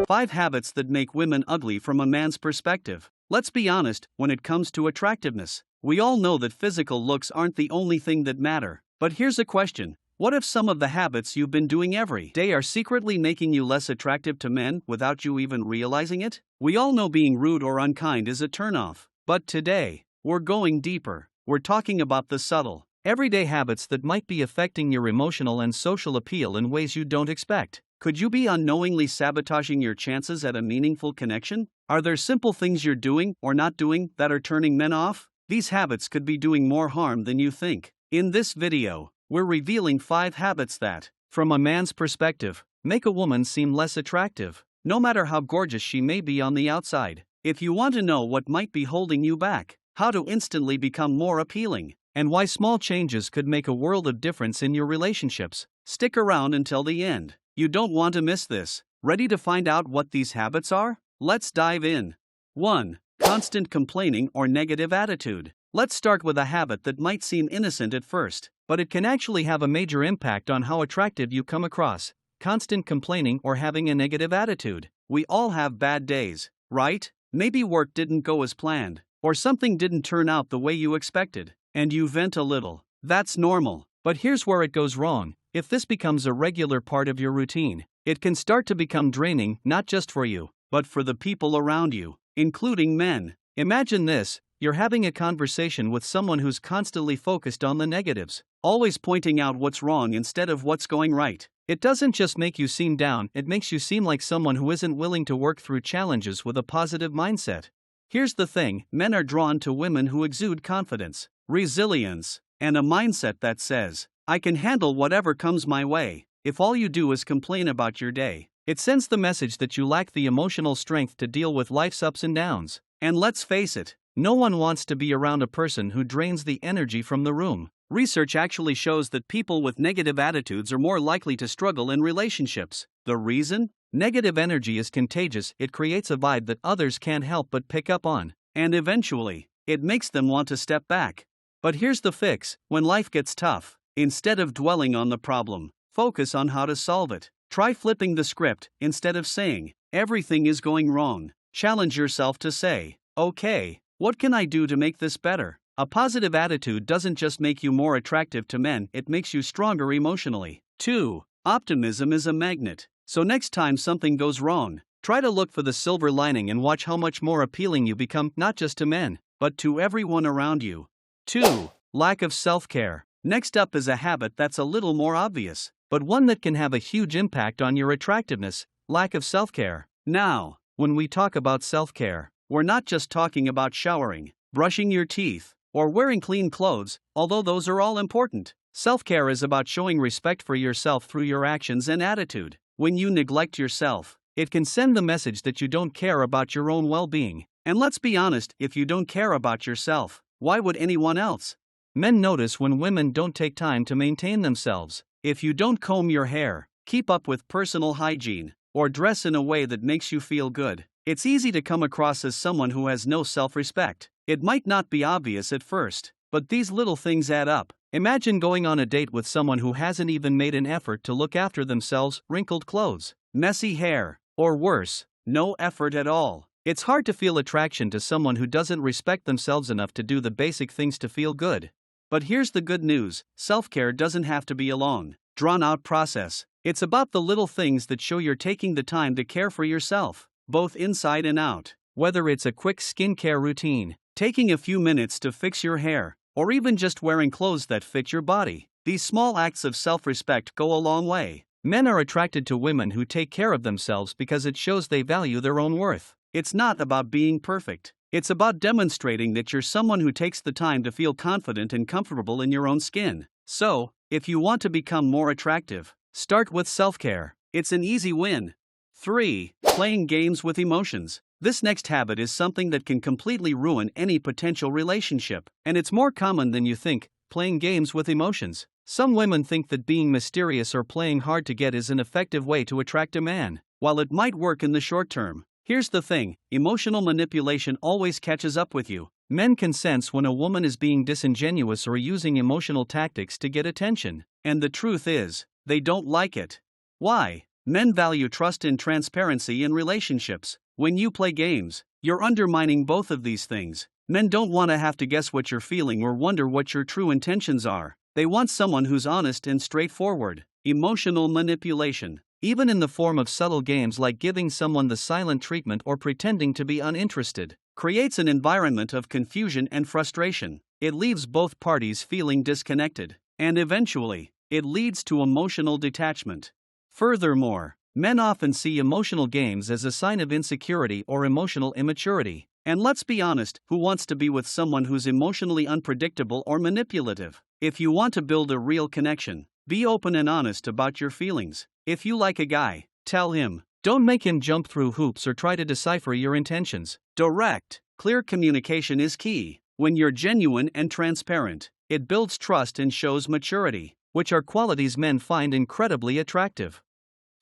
5 habits that make women ugly from a man's perspective. Let's be honest, when it comes to attractiveness, we all know that physical looks aren't the only thing that matter. But here's a question. What if some of the habits you've been doing every day are secretly making you less attractive to men without you even realizing it? We all know being rude or unkind is a turnoff. But today, we're going deeper. We're talking about the subtle, everyday habits that might be affecting your emotional and social appeal in ways you don't expect. Could you be unknowingly sabotaging your chances at a meaningful connection? Are there simple things you're doing or not doing that are turning men off? These habits could be doing more harm than you think. In this video, we're revealing 5 habits that, from a man's perspective, make a woman seem less attractive, no matter how gorgeous she may be on the outside. If you want to know what might be holding you back, how to instantly become more appealing, and why small changes could make a world of difference in your relationships, stick around until the end. You don't want to miss this. Ready to find out what these habits are? Let's dive in. 1. Constant complaining or negative attitude. Let's start with a habit that might seem innocent at first, but it can actually have a major impact on how attractive you come across. Constant complaining or having a negative attitude. We all have bad days, right? Maybe work didn't go as planned, or something didn't turn out the way you expected, and you vent a little. That's normal. But here's where it goes wrong. If this becomes a regular part of your routine, it can start to become draining, not just for you, but for the people around you, including men. Imagine this. You're having a conversation with someone who's constantly focused on the negatives, always pointing out what's wrong instead of what's going right. It doesn't just make you seem down, it makes you seem like someone who isn't willing to work through challenges with a positive mindset. Here's the thing, men are drawn to women who exude confidence, resilience, and a mindset that says, I can handle whatever comes my way. If all you do is complain about your day, it sends the message that you lack the emotional strength to deal with life's ups and downs. And let's face it, no one wants to be around a person who drains the energy from the room. Research actually shows that people with negative attitudes are more likely to struggle in relationships. The reason? Negative energy is contagious. It creates a vibe that others can't help but pick up on. And eventually, it makes them want to step back. But here's the fix. When life gets tough, instead of dwelling on the problem, focus on how to solve it. Try flipping the script. Instead of saying, everything is going wrong, challenge yourself to say, okay, what can I do to make this better? A positive attitude doesn't just make you more attractive to men, it makes you stronger emotionally. 2. Optimism is a magnet. So next time something goes wrong, try to look for the silver lining and watch how much more appealing you become, not just to men, but to everyone around you. 2. Lack of self-care. Next up is a habit that's a little more obvious, but one that can have a huge impact on your attractiveness: lack of self-care. Now, when we talk about self-care, we're not just talking about showering, brushing your teeth, or wearing clean clothes, although those are all important. Self-care is about showing respect for yourself through your actions and attitude. When you neglect yourself, it can send the message that you don't care about your own well-being. And let's be honest, if you don't care about yourself, why would anyone else? Men notice when women don't take time to maintain themselves. If you don't comb your hair, keep up with personal hygiene, or dress in a way that makes you feel good, it's easy to come across as someone who has no self-respect. It might not be obvious at first, but these little things add up. Imagine going on a date with someone who hasn't even made an effort to look after themselves: wrinkled clothes, messy hair, or worse, no effort at all. It's hard to feel attraction to someone who doesn't respect themselves enough to do the basic things to feel good. But here's the good news: self-care doesn't have to be a long, drawn-out process. It's about the little things that show you're taking the time to care for yourself, both inside and out. Whether it's a quick skincare routine, taking a few minutes to fix your hair, or even just wearing clothes that fit your body, these small acts of self-respect go a long way. Men are attracted to women who take care of themselves because it shows they value their own worth. It's not about being perfect. It's about demonstrating that you're someone who takes the time to feel confident and comfortable in your own skin. So, if you want to become more attractive, start with self-care. It's an easy win. 3. Playing games with emotions. This next habit is something that can completely ruin any potential relationship, and it's more common than you think: playing games with emotions. Some women think that being mysterious or playing hard to get is an effective way to attract a man. While it might work in the short term, here's the thing: emotional manipulation always catches up with you. Men can sense when a woman is being disingenuous or using emotional tactics to get attention, and the truth is, they don't like it. Why? Men value trust and transparency in relationships. When you play games, you're undermining both of these things. Men don't want to have to guess what you're feeling or wonder what your true intentions are. They want someone who's honest and straightforward. Emotional manipulation, even in the form of subtle games like giving someone the silent treatment or pretending to be uninterested, creates an environment of confusion and frustration. It leaves both parties feeling disconnected, and eventually, it leads to emotional detachment. Furthermore, men often see emotional games as a sign of insecurity or emotional immaturity. And let's be honest, who wants to be with someone who's emotionally unpredictable or manipulative? If you want to build a real connection, be open and honest about your feelings. If you like a guy, tell him. Don't make him jump through hoops or try to decipher your intentions. Direct, clear communication is key. When you're genuine and transparent, it builds trust and shows maturity, which are qualities men find incredibly attractive.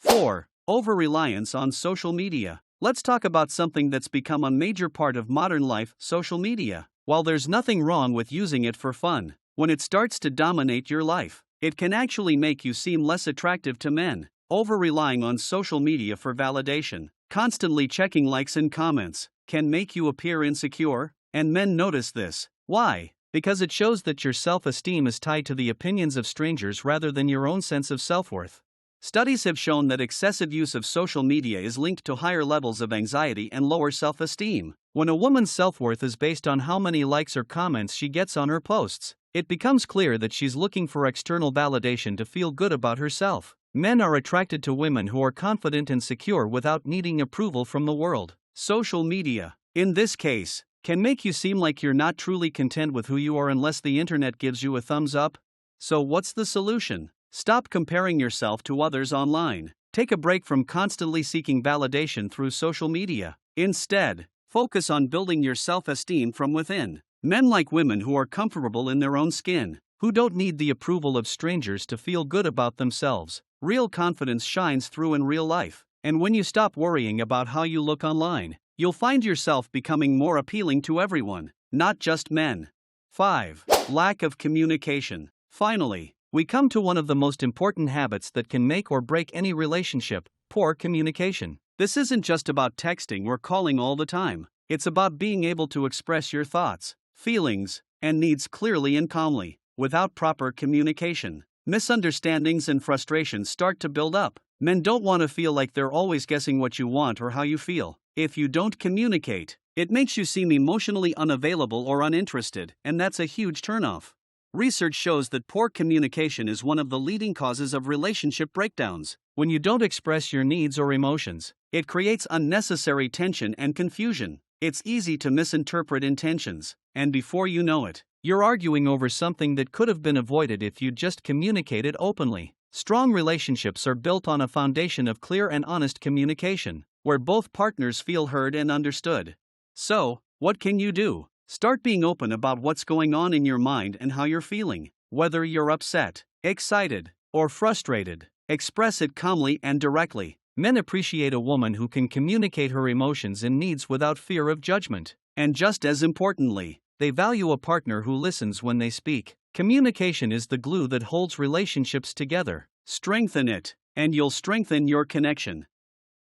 4. Over-reliance on social media. Let's talk about something that's become a major part of modern life: social media. While there's nothing wrong with using it for fun, when it starts to dominate your life, it can actually make you seem less attractive to men. Over-relying on social media for validation, constantly checking likes and comments, can make you appear insecure, and men notice this. Why? Because it shows that your self-esteem is tied to the opinions of strangers rather than your own sense of self-worth. Studies have shown that excessive use of social media is linked to higher levels of anxiety and lower self-esteem. When a woman's self-worth is based on how many likes or comments she gets on her posts, it becomes clear that she's looking for external validation to feel good about herself. Men are attracted to women who are confident and secure without needing approval from the world. Social media, in this case, can make you seem like you're not truly content with who you are unless the internet gives you a thumbs up. So what's the solution? Stop comparing yourself to others online. Take a break from constantly seeking validation through social media. Instead, focus on building your self-esteem from within. Men like women who are comfortable in their own skin, who don't need the approval of strangers to feel good about themselves. Real confidence shines through in real life. And when you stop worrying about how you look online, you'll find yourself becoming more appealing to everyone, not just men. 5. Lack of communication. Finally, we come to one of the most important habits that can make or break any relationship: poor communication. This isn't just about texting or calling all the time. It's about being able to express your thoughts, feelings, and needs clearly and calmly. Without proper communication, misunderstandings and frustrations start to build up. Men don't want to feel like they're always guessing what you want or how you feel. If you don't communicate, it makes you seem emotionally unavailable or uninterested, and that's a huge turnoff. Research shows that poor communication is one of the leading causes of relationship breakdowns. When you don't express your needs or emotions, it creates unnecessary tension and confusion. It's easy to misinterpret intentions, and before you know it, you're arguing over something that could have been avoided if you'd just communicated openly. Strong relationships are built on a foundation of clear and honest communication, where both partners feel heard and understood. So, what can you do? Start being open about what's going on in your mind and how you're feeling. Whether you're upset, excited, or frustrated, express it calmly and directly. Men appreciate a woman who can communicate her emotions and needs without fear of judgment. And just as importantly, they value a partner who listens when they speak. Communication is the glue that holds relationships together. Strengthen it, and you'll strengthen your connection.